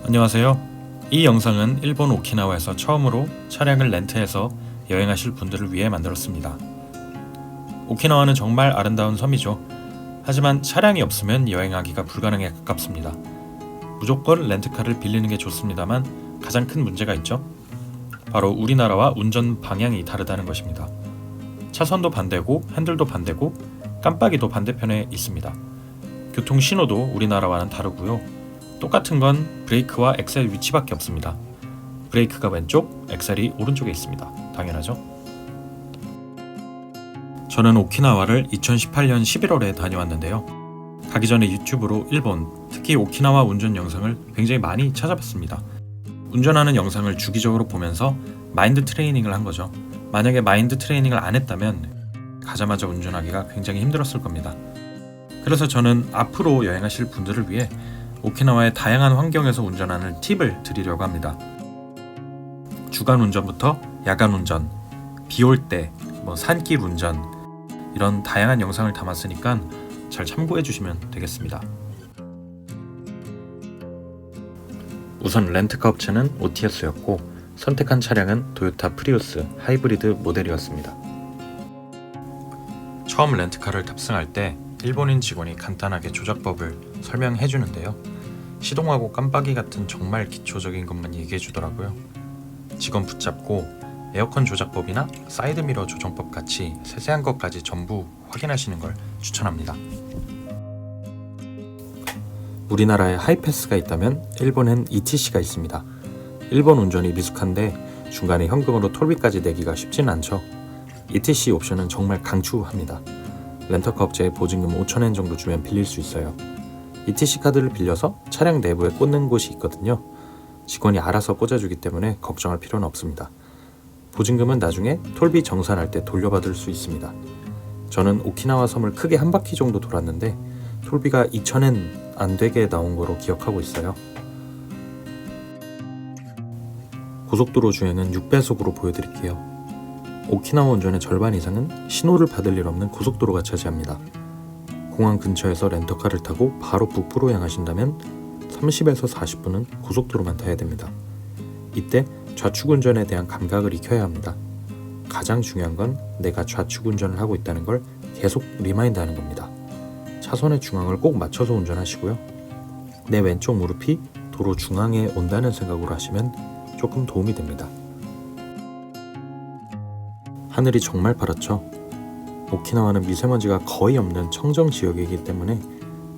안녕하세요. 이 영상은 일본 오키나와에서 처음으로 차량을 렌트해서 여행하실 분들을 위해 만들었습니다. 오키나와는 정말 아름다운 섬이죠. 하지만 차량이 없으면 여행하기가 불가능에 가깝습니다. 무조건 렌트카를 빌리는 게 좋습니다만 가장 큰 문제가 있죠. 바로 우리나라와 운전 방향이 다르다는 것입니다. 차선도 반대고 핸들도 반대고 깜빡이도 반대편에 있습니다. 교통 신호도 우리나라와는 다르고요. 똑같은 건 브레이크와 엑셀 위치밖에 없습니다. 브레이크가 왼쪽, 엑셀이 오른쪽에 있습니다. 당연하죠? 저는 오키나와를 2018년 11월에 다녀왔는데요. 가기 전에 유튜브로 일본, 특히 오키나와 운전 영상을 굉장히 많이 찾아봤습니다. 운전하는 영상을 주기적으로 보면서 마인드 트레이닝을 한 거죠. 만약에 마인드 트레이닝을 안 했다면 가자마자 운전하기가 굉장히 힘들었을 겁니다. 그래서 저는 앞으로 여행하실 분들을 위해 오키나와의 다양한 환경에서 운전하는 팁을 드리려고 합니다. 주간 운전부터 야간 운전, 비 올 때, 산길 운전 이런 다양한 영상을 담았으니까 잘 참고해 주시면 되겠습니다. 우선 렌트카 업체는 OTS였고 선택한 차량은 토요타 프리우스 하이브리드 모델이었습니다. 처음 렌트카를 탑승할 때 일본인 직원이 간단하게 조작법을 설명해 주는데요. 시동하고 깜빡이 같은 정말 기초적인 것만 얘기해 주더라고요. 직원 붙잡고 에어컨 조작법이나 사이드미러 조정법 같이 세세한 것까지 전부 확인하시는 걸 추천합니다. 우리나라에 하이패스가 있다면 일본엔 ETC가 있습니다. 일본 운전이 미숙한데 중간에 현금으로 톨비까지 내기가 쉽진 않죠. ETC 옵션은 정말 강추합니다. 렌터카 업체에 보증금 5,000엔 정도 주면 빌릴 수 있어요. ETC 카드를 빌려서 차량 내부에 꽂는 곳이 있거든요. 직원이 알아서 꽂아주기 때문에 걱정할 필요는 없습니다. 보증금은 나중에 톨비 정산할 때 돌려받을 수 있습니다. 저는 오키나와 섬을 크게 한 바퀴 정도 돌았는데 톨비가 2,000엔 안 되게 나온 거로 기억하고 있어요. 고속도로 주행은 6배속으로 보여드릴게요. 오키나와 운전의 절반 이상은 신호를 받을 일 없는 고속도로가 차지합니다. 공항 근처에서 렌터카를 타고 바로 북부로 향하신다면 30에서 40분은 고속도로만 타야 됩니다. 이때 좌측 운전에 대한 감각을 익혀야 합니다. 가장 중요한 건 내가 좌측 운전을 하고 있다는 걸 계속 리마인드하는 겁니다. 차선의 중앙을 꼭 맞춰서 운전하시고요. 내 왼쪽 무릎이 도로 중앙에 온다는 생각으로 하시면 조금 도움이 됩니다. 하늘이 정말 파랗죠? 오키나와는 미세먼지가 거의 없는 청정 지역이기 때문에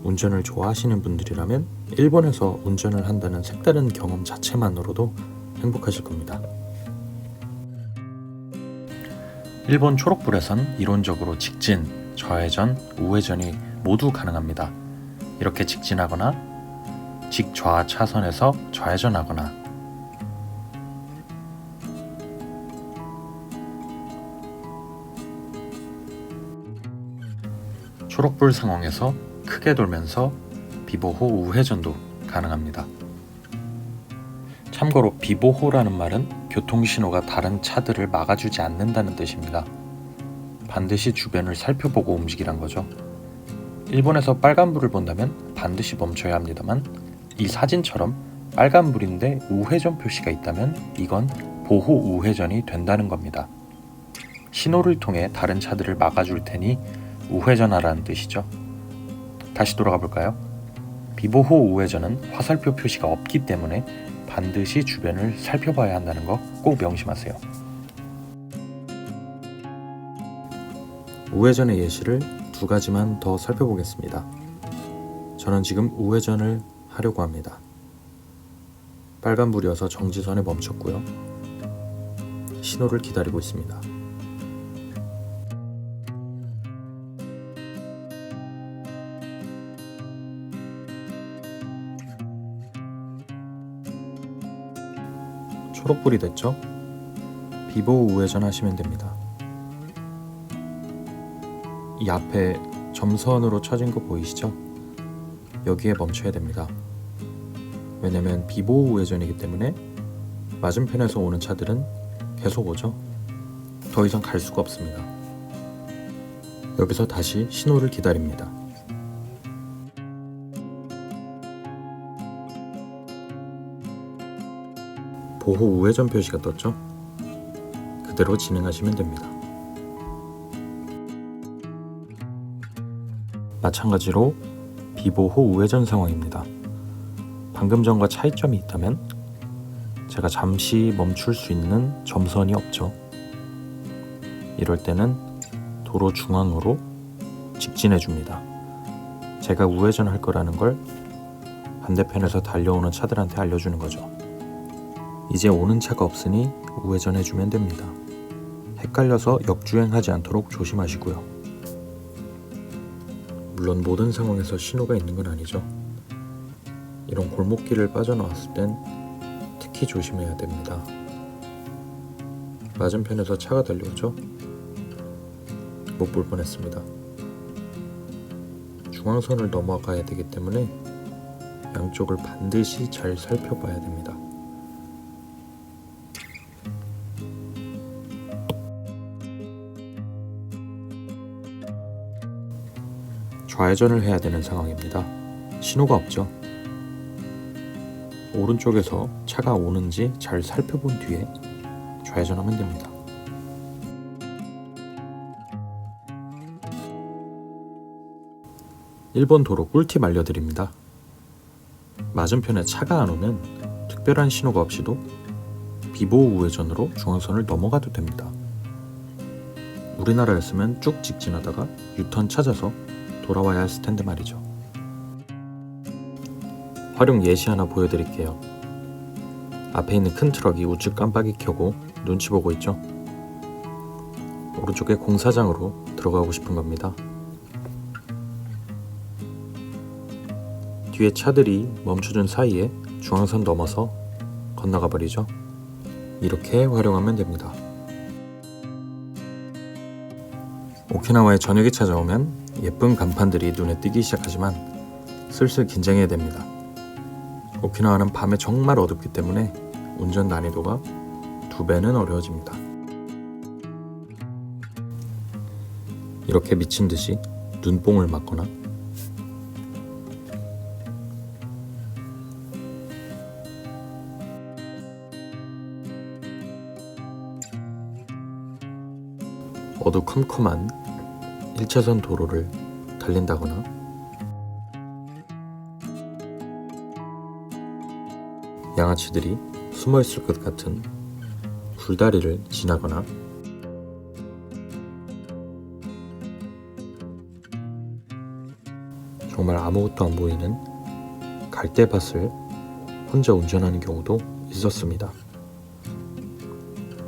운전을 좋아하시는 분들이라면 일본에서 운전을 한다는 색다른 경험 자체만으로도 행복하실 겁니다. 일본 초록불에선 이론적으로 직진, 좌회전, 우회전이 모두 가능합니다. 이렇게 직진하거나 직좌 차선에서 좌회전하거나 초록불 상황에서 크게 돌면서 비보호 우회전도 가능합니다. 참고로 비보호라는 말은 교통신호가 다른 차들을 막아주지 않는다는 뜻입니다. 반드시 주변을 살펴보고 움직이란 거죠. 일본에서 빨간불을 본다면 반드시 멈춰야 합니다만 이 사진처럼 빨간불인데 우회전 표시가 있다면 이건 보호 우회전이 된다는 겁니다. 신호를 통해 다른 차들을 막아줄 테니 우회전하라는 뜻이죠. 다시 돌아가 볼까요? 비보호 우회전은 화살표 표시가 없기 때문에 반드시 주변을 살펴봐야 한다는 거 꼭 명심하세요. 우회전의 예시를 2가지만 더 살펴보겠습니다. 저는 지금 우회전을 하려고 합니다. 빨간불이어서 정지선에 멈췄고요. 신호를 기다리고 있습니다. 초록불이 됐죠? 비보호 우회전 하시면 됩니다. 이 앞에 점선으로 쳐진 거 보이시죠? 여기에 멈춰야 됩니다. 왜냐면 비보호 우회전이기 때문에 맞은편에서 오는 차들은 계속 오죠? 더 이상 갈 수가 없습니다. 여기서 다시 신호를 기다립니다. 보호 우회전 표시가 떴죠? 그대로 진행하시면 됩니다. 마찬가지로 비보호 우회전 상황입니다. 방금 전과 차이점이 있다면 제가 잠시 멈출 수 있는 점선이 없죠. 이럴 때는 도로 중앙으로 직진해 줍니다. 제가 우회전할 거라는 걸 반대편에서 달려오는 차들한테 알려주는 거죠. 이제 오는 차가 없으니 우회전해 주면 됩니다. 헷갈려서 역주행하지 않도록 조심하시고요. 물론 모든 상황에서 신호가 있는 건 아니죠. 이런 골목길을 빠져나왔을 땐 특히 조심해야 됩니다. 맞은편에서 차가 달려오죠? 못 볼 뻔했습니다. 중앙선을 넘어가야 되기 때문에 양쪽을 반드시 잘 살펴봐야 됩니다. 좌회전을 해야 되는 상황입니다. 신호가 없죠. 오른쪽에서 차가 오는지 잘 살펴본 뒤에 좌회전하면 됩니다. 일본 도로 꿀팁 알려드립니다. 맞은편에 차가 안 오면 특별한 신호가 없이도 비보호 우회전으로 중앙선을 넘어가도 됩니다. 우리나라였으면 쭉 직진하다가 유턴 찾아서 돌아와야 했을 텐데 말이죠. 활용 예시 하나 보여드릴게요. 앞에 있는 큰 트럭이 우측 깜빡이 켜고 눈치 보고 있죠. 오른쪽에 공사장으로 들어가고 싶은 겁니다. 뒤에 차들이 멈춰준 사이에 중앙선 넘어서 건너가 버리죠. 이렇게 활용하면 됩니다. 오키나와에 저녁이 찾아오면 예쁜 간판들이 눈에 띄기 시작하지만 슬슬 긴장해야 됩니다. 오키나와는 밤에 정말 어둡기 때문에 운전 난이도가 2배는 어려워집니다. 이렇게 미친 듯이 눈뽕을 맞거나 어두컴컴한 1차선 도로를 달린다거나 양아치들이 숨어있을 것 같은 굴다리를 지나거나 정말 아무것도 안 보이는 갈대밭을 혼자 운전하는 경우도 있었습니다.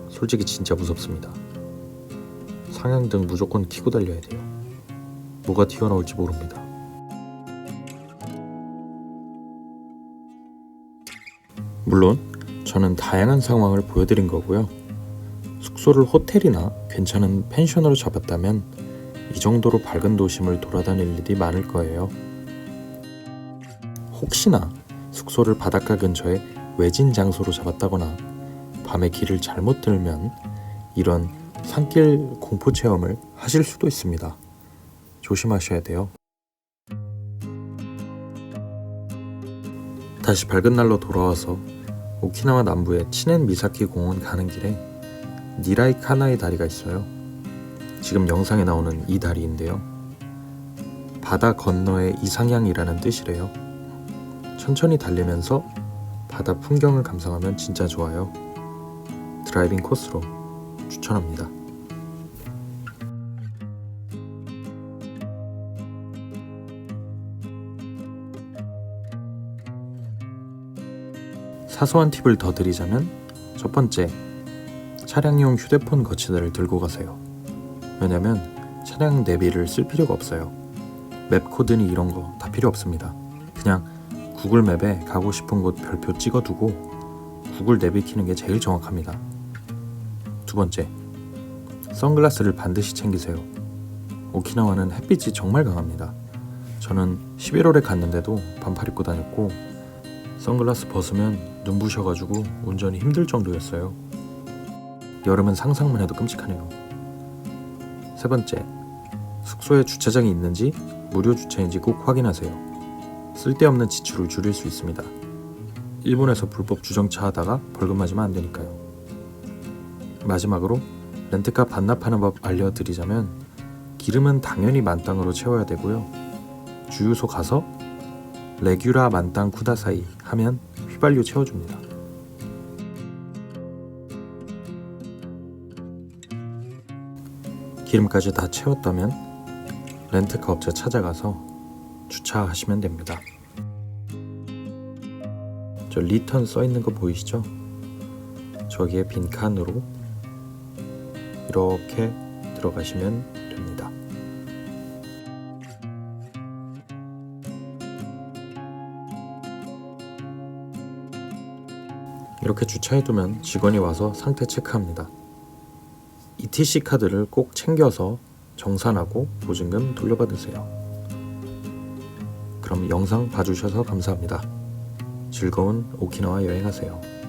솔직히 진짜 무섭습니다. 상향등 무조건 켜고 달려야 돼요. 뭐가 튀어나올지 모릅니다. 물론 저는 다양한 상황을 보여드린 거고요. 숙소를 호텔이나 괜찮은 펜션으로 잡았다면 이 정도로 밝은 도심을 돌아다닐 일이 많을 거예요. 혹시나 숙소를 바닷가 근처에 외진 장소로 잡았다거나 밤에 길을 잘못 들면 이런 산길 공포 체험을 하실 수도 있습니다. 조심하셔야 돼요. 다시 밝은 날로 돌아와서 오키나와 남부의 치넨 미사키 공원 가는 길에 니라이 카나이 다리가 있어요. 지금 영상에 나오는 이 다리인데요. 바다 건너의 이상향이라는 뜻이래요. 천천히 달리면서 바다 풍경을 감상하면 진짜 좋아요. 드라이빙 코스로 추천합니다. 사소한 팁을 더 드리자면 첫 번째, 차량용 휴대폰 거치대를 들고 가세요. 왜냐면 차량 내비를 쓸 필요가 없어요. 맵 코드니 이런 거 다 필요 없습니다. 그냥 구글 맵에 가고 싶은 곳 별표 찍어두고 구글 내비 키는 게 제일 정확합니다. 두 번째, 선글라스를 반드시 챙기세요. 오키나와는 햇빛이 정말 강합니다. 저는 11월에 갔는데도 반팔 입고 다녔고 선글라스 벗으면 눈부셔가지고 운전이 힘들 정도였어요. 여름은 상상만 해도 끔찍하네요. 세 번째, 숙소에 주차장이 있는지 무료 주차인지 꼭 확인하세요. 쓸데없는 지출을 줄일 수 있습니다. 일본에서 불법 주정차 하다가 벌금 맞으면 안 되니까요. 마지막으로 렌트카 반납하는 법 알려드리자면 기름은 당연히 만땅으로 채워야 되고요. 주유소 가서 레귤라 만땅 쿠다사이 하면 휘발유 채워줍니다. 기름까지 다 채웠다면 렌트카 업체 찾아가서 주차하시면 됩니다. 저 리턴 써있는 거 보이시죠? 저기에 빈 칸으로 이렇게 들어가시면 됩니다. 이렇게 주차해두면 직원이 와서 상태 체크합니다. ETC 카드를 꼭 챙겨서 정산하고 보증금 돌려받으세요. 그럼 영상 봐주셔서 감사합니다. 즐거운 오키나와 여행하세요.